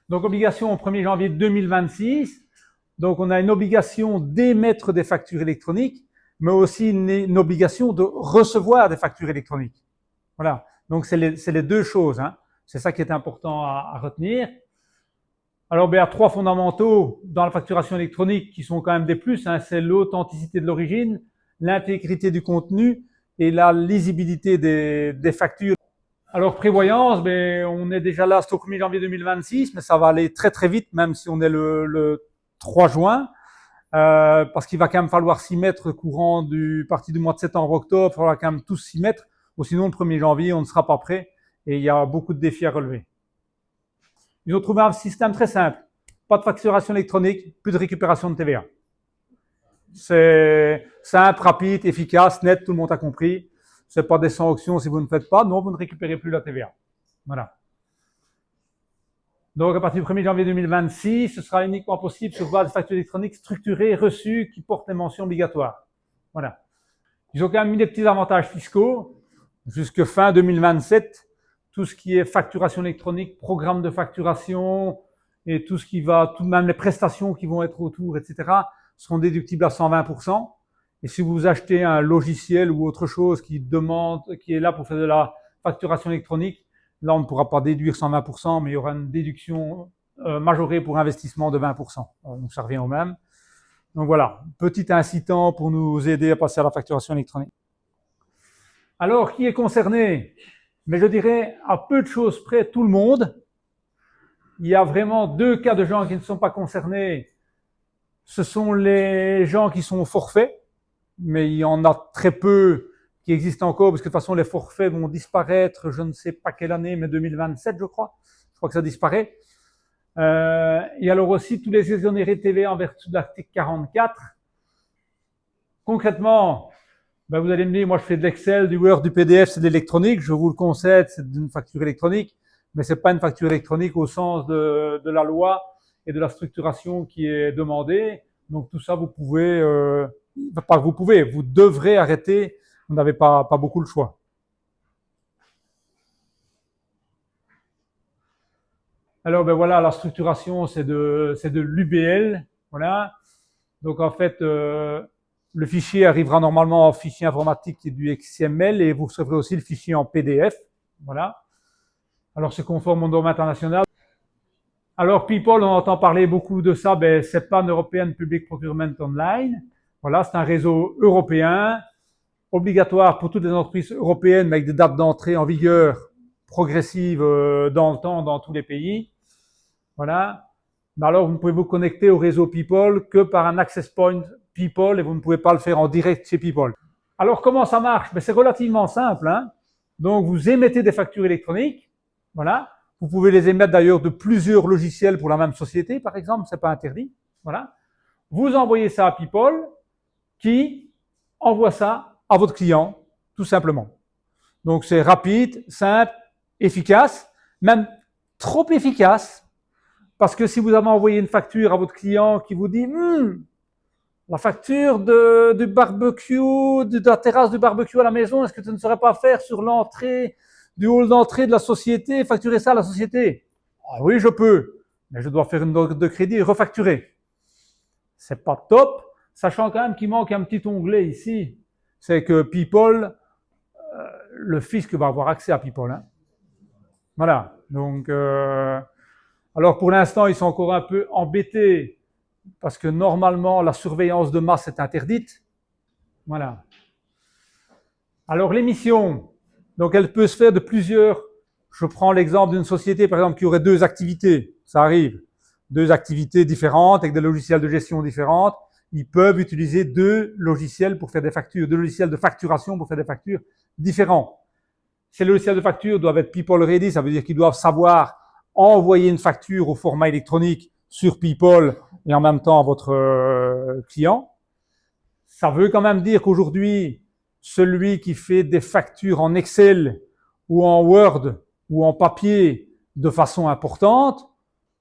Donc, obligation au 1er janvier 2026. Donc, on a une obligation d'émettre des factures électroniques, mais aussi une obligation de recevoir des factures électroniques. Voilà. Donc, c'est les deux choses. Hein. C'est ça qui est important à retenir. Alors, il y a trois fondamentaux dans la facturation électronique qui sont quand même des plus. Hein. C'est l'authenticité de l'origine, l'intégrité du contenu et la lisibilité des factures. Alors, prévoyance, on est déjà là, c'est au 1er janvier 2026, mais ça va aller très très vite, même si on est le 3 juin, parce qu'il va quand même falloir s'y mettre courant parti du mois de septembre-octobre, il faudra quand même tous s'y mettre, ou sinon le 1er janvier, on ne sera pas prêt, et il y a beaucoup de défis à relever. Ils ont trouvé un système très simple. Pas de facturation électronique, plus de récupération de TVA. C'est simple, rapide, efficace, net, tout le monde a compris. C'est pas des sanctions si vous ne faites pas. Non, vous ne récupérez plus la TVA. Voilà. Donc, à partir du 1er janvier 2026, ce sera uniquement possible sur base de factures électroniques structurées, reçues, qui portent les mentions obligatoires. Voilà. Ils ont quand même mis des petits avantages fiscaux. Jusque fin 2027, tout ce qui est facturation électronique, programme de facturation et tout ce qui va, tout de même les prestations qui vont être autour, etc., seront déductibles à 120%. Et si vous achetez un logiciel ou autre chose qui est là pour faire de la facturation électronique, là, on ne pourra pas déduire 120%, mais il y aura une déduction majorée pour investissement de 20%. Donc, ça revient au même. Donc voilà, petit incitant pour nous aider à passer à la facturation électronique. Alors, qui est concerné? Mais je dirais, à peu de choses près, tout le monde. Il y a vraiment deux cas de gens qui ne sont pas concernés. Ce sont les gens qui sont au forfait, mais il y en a très peu qui existent encore, parce que de toute façon, les forfaits vont disparaître, je ne sais pas quelle année, mais 2027, je crois. Je crois que ça disparaît. Et alors aussi, tous les exonérés de TVA en vertu de l'article 44. Concrètement, vous allez me dire, moi je fais de l'Excel, du Word, du PDF, c'est de l'électronique, je vous le concède, c'est une facture électronique, mais c'est pas une facture électronique au sens de la loi et de la structuration qui est demandée. Donc tout ça, vous devrez arrêter, vous n'avez pas beaucoup le choix. Alors voilà, la structuration, c'est de l'UBL, voilà. Donc en fait, le fichier arrivera normalement en fichier informatique qui est du XML et vous recevrez aussi le fichier en PDF. Voilà. Alors, c'est conforme au normes internationales. Alors, People, on entend parler beaucoup de ça, c'est Pan European Public Procurement Online. Voilà, c'est un réseau européen, obligatoire pour toutes les entreprises européennes, mais avec des dates d'entrée en vigueur progressives dans le temps, dans tous les pays. Voilà. Mais alors, vous ne pouvez vous connecter au réseau People que par un access point People et vous ne pouvez pas le faire en direct chez People. Alors, comment ça marche? C'est relativement simple. Hein. Donc, vous émettez des factures électroniques. Voilà. Vous pouvez les émettre d'ailleurs de plusieurs logiciels pour la même société, par exemple. C'est pas interdit. Voilà. Vous envoyez ça à People qui envoie ça à votre client, tout simplement. Donc, c'est rapide, simple, efficace, même trop efficace. Parce que si vous avez envoyé une facture à votre client qui vous dit la facture du barbecue, de la terrasse du barbecue à la maison, est-ce que tu ne saurais pas faire sur l'entrée du hall d'entrée de la société, facturer ça à la société? Ah oui, je peux, mais je dois faire une note de crédit et refacturer. C'est pas top, sachant quand même qu'il manque un petit onglet ici. C'est que People, le fisc va avoir accès à People. Hein. Voilà, donc... alors pour l'instant, ils sont encore un peu embêtés parce que normalement, la surveillance de masse est interdite. Voilà. Alors l'émission, donc elle peut se faire de plusieurs. Je prends l'exemple d'une société, par exemple, qui aurait deux activités. Ça arrive. Deux activités différentes avec des logiciels de gestion différentes. Ils peuvent utiliser deux logiciels pour faire des factures, deux logiciels de facturation pour faire des factures différents. Ces logiciels de facture doivent être people ready, ça veut dire qu'ils doivent savoir envoyer une facture au format électronique sur People et en même temps à votre client. Ça veut quand même dire qu'aujourd'hui, celui qui fait des factures en Excel ou en Word ou en papier de façon importante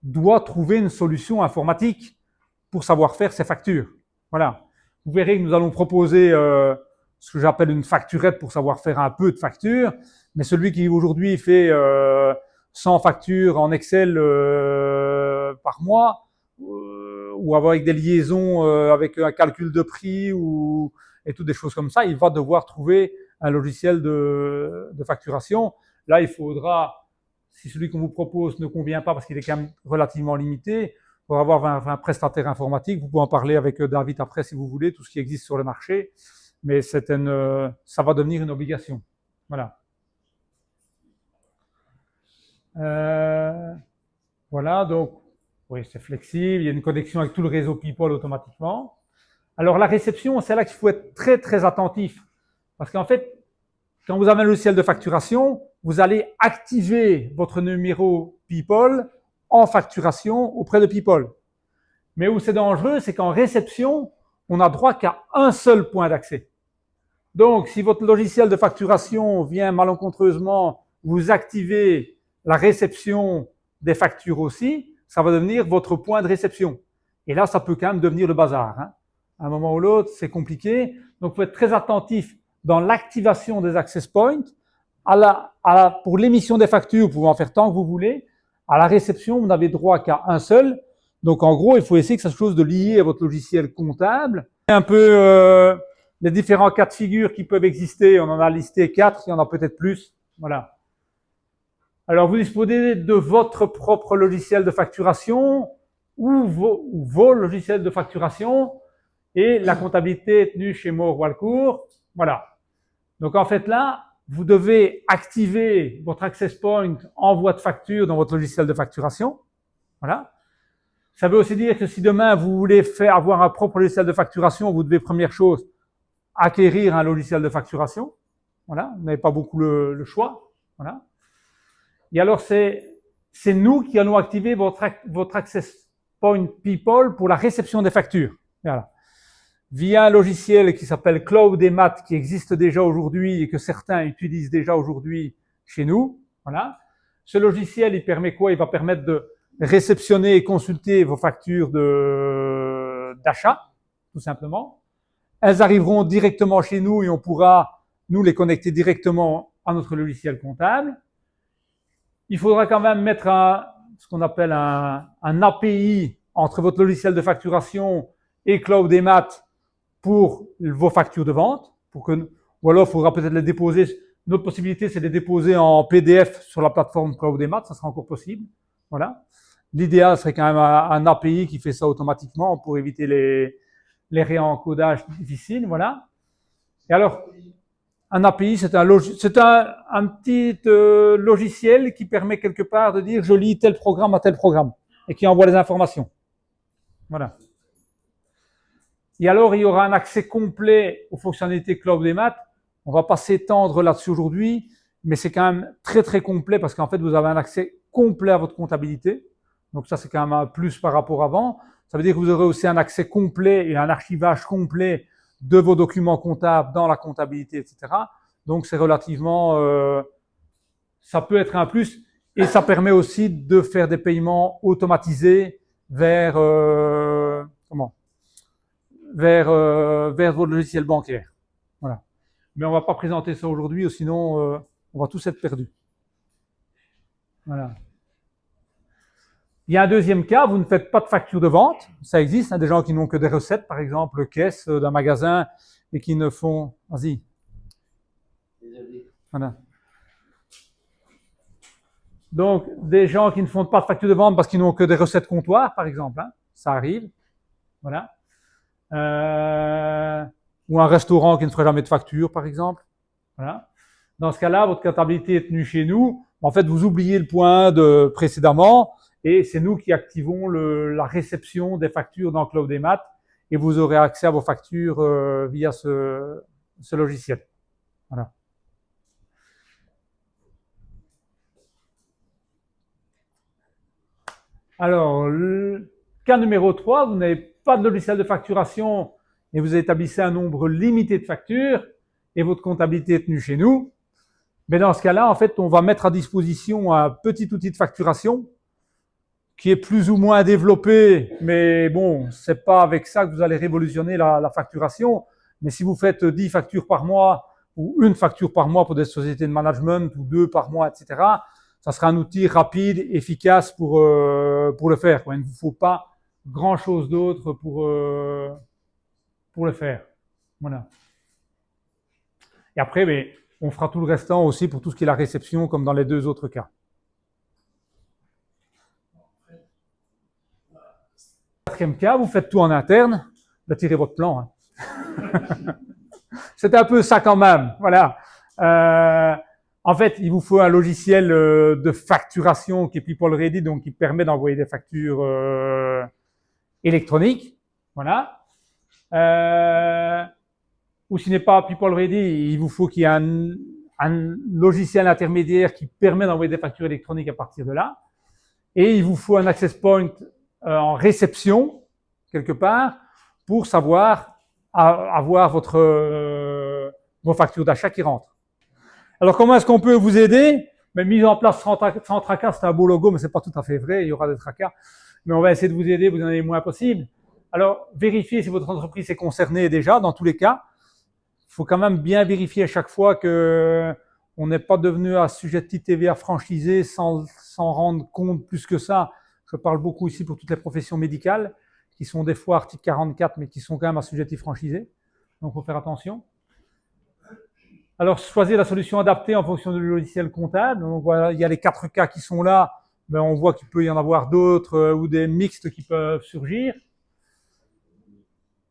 doit trouver une solution informatique pour savoir faire ses factures. Voilà. Vous verrez que nous allons proposer ce que j'appelle une facturette pour savoir faire un peu de factures, mais celui qui aujourd'hui fait 100 factures en Excel par mois, ou avec des liaisons avec un calcul de prix et toutes des choses comme ça, il va devoir trouver un logiciel de facturation. Là, il faudra, si celui qu'on vous propose ne convient pas parce qu'il est quand même relativement limité, pour avoir un prestataire informatique, vous pouvez en parler avec David après si vous voulez, tout ce qui existe sur le marché, mais ça va devenir une obligation. Voilà. Voilà, donc, oui, c'est flexible, il y a une connexion avec tout le réseau People automatiquement. Alors, la réception, c'est là qu'il faut être très, très attentif. Parce qu'en fait, quand vous avez un logiciel de facturation, vous allez activer votre numéro People en facturation auprès de People. Mais où c'est dangereux, c'est qu'en réception, on n'a droit qu'à un seul point d'accès. Donc, si votre logiciel de facturation vient malencontreusement vous activer la réception des factures aussi, ça va devenir votre point de réception. Et là, ça peut quand même devenir le bazar. Hein. À un moment ou l'autre, c'est compliqué. Donc, il faut être très attentif dans l'activation des access points. Pour l'émission des factures, vous pouvez en faire tant que vous voulez. À la réception, vous n'avez droit qu'à un seul. Donc, en gros, il faut essayer que ça soit chose de lié à votre logiciel comptable. Un peu les différents cas de figure qui peuvent exister. On en a listé 4, il y en a peut-être plus. Voilà. Alors, vous disposez de votre propre logiciel de facturation ou vos logiciels de facturation et la comptabilité est tenue chez Maure Walcourt. Voilà. Donc, en fait, là, vous devez activer votre access point envoi de facture dans votre logiciel de facturation. Voilà. Ça veut aussi dire que si demain, vous voulez avoir un propre logiciel de facturation, vous devez, première chose, acquérir un logiciel de facturation. Voilà. Vous n'avez pas beaucoup le choix. Voilà. Et alors, c'est nous qui allons activer votre access point People pour la réception des factures. Voilà. Via un logiciel qui s'appelle Cloud-Emat, qui existe déjà aujourd'hui et que certains utilisent déjà aujourd'hui chez nous. Voilà. Ce logiciel, il permet quoi? Il va permettre de réceptionner et consulter vos factures d'achat, tout simplement. Elles arriveront directement chez nous et on pourra nous les connecter directement à notre logiciel comptable. Il faudra quand même mettre ce qu'on appelle un API entre votre logiciel de facturation et Cloud-Emat pour vos factures de vente. Ou alors, il faudra peut-être les déposer. Notre possibilité, c'est de les déposer en PDF sur la plateforme Cloud-Emat. Ça sera encore possible. Voilà. L'idéal serait quand même un API qui fait ça automatiquement pour éviter les réencodages difficiles. Voilà. Et alors, un API, c'est un petit logiciel qui permet quelque part de dire je lis tel programme à tel programme et qui envoie les informations. Voilà. Et alors, il y aura un accès complet aux fonctionnalités Cloud-Emat. On ne va pas s'étendre là-dessus aujourd'hui, mais c'est quand même très très complet parce qu'en fait, vous avez un accès complet à votre comptabilité. Donc ça, c'est quand même un plus par rapport à avant. Ça veut dire que vous aurez aussi un accès complet et un archivage complet de vos documents comptables dans la comptabilité, etc. Donc, c'est relativement... ça peut être un plus. Et ça permet aussi de faire des paiements automatisés vers votre logiciel bancaire. Voilà. Mais on ne va pas présenter ça aujourd'hui, sinon on va tous être perdus. Voilà. Il y a un deuxième cas, vous ne faites pas de facture de vente. Ça existe, hein, des gens qui n'ont que des recettes, par exemple, caisse d'un magasin et qui ne font... Vas-y. Voilà. Donc, des gens qui ne font pas de facture de vente parce qu'ils n'ont que des recettes comptoirs, par exemple. Hein, ça arrive. Voilà. Ou un restaurant qui ne ferait jamais de facture, par exemple. Voilà. Dans ce cas-là, votre comptabilité est tenue chez nous. En fait, vous oubliez le point de précédemment et c'est nous qui activons la réception des factures dans Cloud-Emat et vous aurez accès à vos factures via ce logiciel. Voilà. Alors, le cas numéro 3, vous n'avez pas de logiciel de facturation et vous établissez un nombre limité de factures et votre comptabilité est tenue chez nous. Mais dans ce cas-là, en fait, on va mettre à disposition un petit outil de facturation qui est plus ou moins développé, mais bon, c'est pas avec ça que vous allez révolutionner la facturation. Mais si vous faites 10 factures par mois ou une facture par mois pour des sociétés de management ou 2 par mois, etc., ça sera un outil rapide, efficace pour le faire, quoi. Il ne vous faut pas grand-chose d'autre pour le faire. Voilà. Et après, mais, on fera tout le restant aussi pour tout ce qui est la réception, comme dans les deux autres cas. Quatrième cas, vous faites tout en interne, bah, tirez votre plan. Hein. C'est un peu ça quand même. Voilà. En fait, il vous faut un logiciel de facturation qui est People Ready, donc qui permet d'envoyer des factures électroniques. Voilà. Ou s'il n'est pas People Ready, il vous faut qu'il y ait un logiciel intermédiaire qui permet d'envoyer des factures électroniques à partir de là. Et il vous faut un access point en réception, quelque part, pour savoir avoir vos factures d'achat qui rentrent. Alors, comment est-ce qu'on peut vous aider? Mise en place sans tracas, c'est un beau logo, mais c'est pas tout à fait vrai, il y aura des tracas. Mais on va essayer de vous aider, vous en avez le moins possible. Alors, vérifiez si votre entreprise est concernée déjà, dans tous les cas. Il faut quand même bien vérifier à chaque fois que on n'est pas devenu assujetti TVA franchisé sans rendre compte plus que ça. Je parle beaucoup ici pour toutes les professions médicales, qui sont des fois article 44, mais qui sont quand même assujettis franchisés. Donc, il faut faire attention. Alors, choisir la solution adaptée en fonction du logiciel comptable. Donc, voilà, il y a les 4 cas qui sont là. Mais on voit qu'il peut y en avoir d'autres ou des mixtes qui peuvent surgir.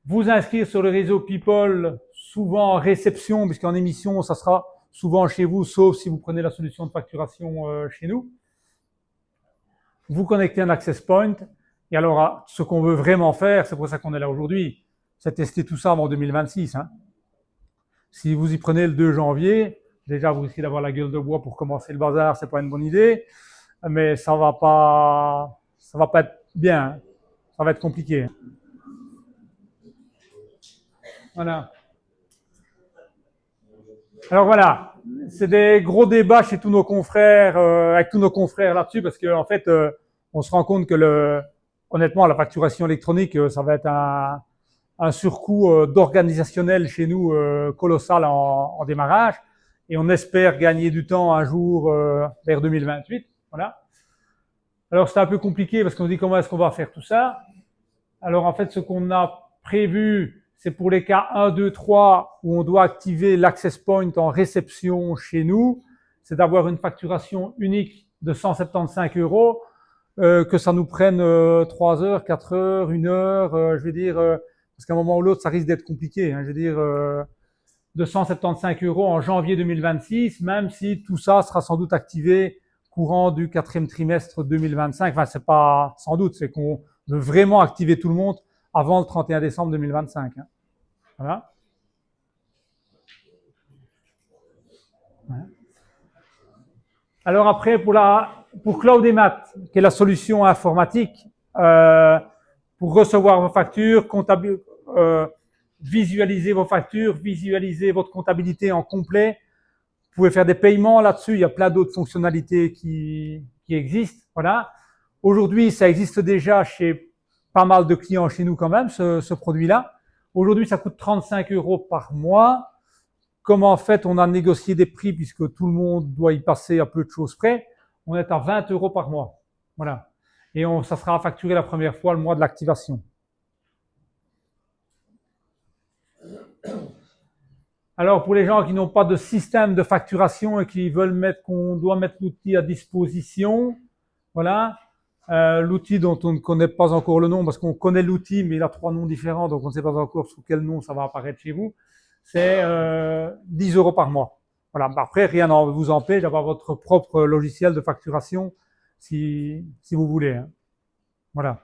Vous inscrire sur le réseau People, souvent en réception, puisqu'en émission, ça sera souvent chez vous, sauf si vous prenez la solution de facturation chez nous. Vous connectez un access point. Et alors, ce qu'on veut vraiment faire, c'est pour ça qu'on est là aujourd'hui, c'est tester tout ça avant 2026. Hein. Si vous y prenez le 2 janvier, déjà vous risquez d'avoir la gueule de bois pour commencer le bazar, c'est pas une bonne idée, mais ça va pas être bien, hein. Ça va être compliqué. Voilà. Alors voilà, c'est des gros débats chez tous nos confrères, avec tous nos confrères là-dessus, parce qu'en fait, on se rend compte que honnêtement, la facturation électronique, ça va être un surcoût d'organisationnel chez nous colossal en démarrage, et on espère gagner du temps un jour vers 2028. Voilà. Alors c'est un peu compliqué parce qu'on se dit comment est-ce qu'on va faire tout ça. Alors en fait, ce qu'on a prévu, c'est pour les cas 1, 2, 3 où on doit activer l'access point en réception chez nous, c'est d'avoir une facturation unique de 175 €, que ça nous prenne 3 heures, 4 heures, 1 heure, je vais dire, parce qu'à un moment ou l'autre, ça risque d'être compliqué. Hein, je veux dire, 275 € en janvier 2026, même si tout ça sera sans doute activé courant du 4e trimestre 2025. Enfin, c'est pas sans doute, c'est qu'on veut vraiment activer tout le monde avant le 31 décembre 2025. Hein. Voilà. Ouais. Alors après, pour Cloud-EMAT, qui est la solution informatique, pour recevoir vos factures, visualiser vos factures, visualiser votre comptabilité en complet. Vous pouvez faire des paiements là-dessus. Il y a plein d'autres fonctionnalités qui existent. Voilà. Aujourd'hui, ça existe déjà chez pas mal de clients chez nous quand même, ce produit-là. Aujourd'hui, ça coûte 35 € par mois. Comme en fait, on a négocié des prix puisque tout le monde doit y passer à peu de choses près, on est à 20 € par mois. Voilà. Et ça sera facturé la première fois le mois de l'activation. Alors, pour les gens qui n'ont pas de système de facturation et qui veulent qu'on doit mettre l'outil à disposition, voilà. L'outil dont on ne connaît pas encore le nom, parce qu'on connaît l'outil, mais il a 3 noms différents, donc on ne sait pas encore sous quel nom ça va apparaître chez vous. C'est 10 € par mois. Voilà. Après, rien ne vous empêche d'avoir votre propre logiciel de facturation si vous voulez. Hein. Voilà.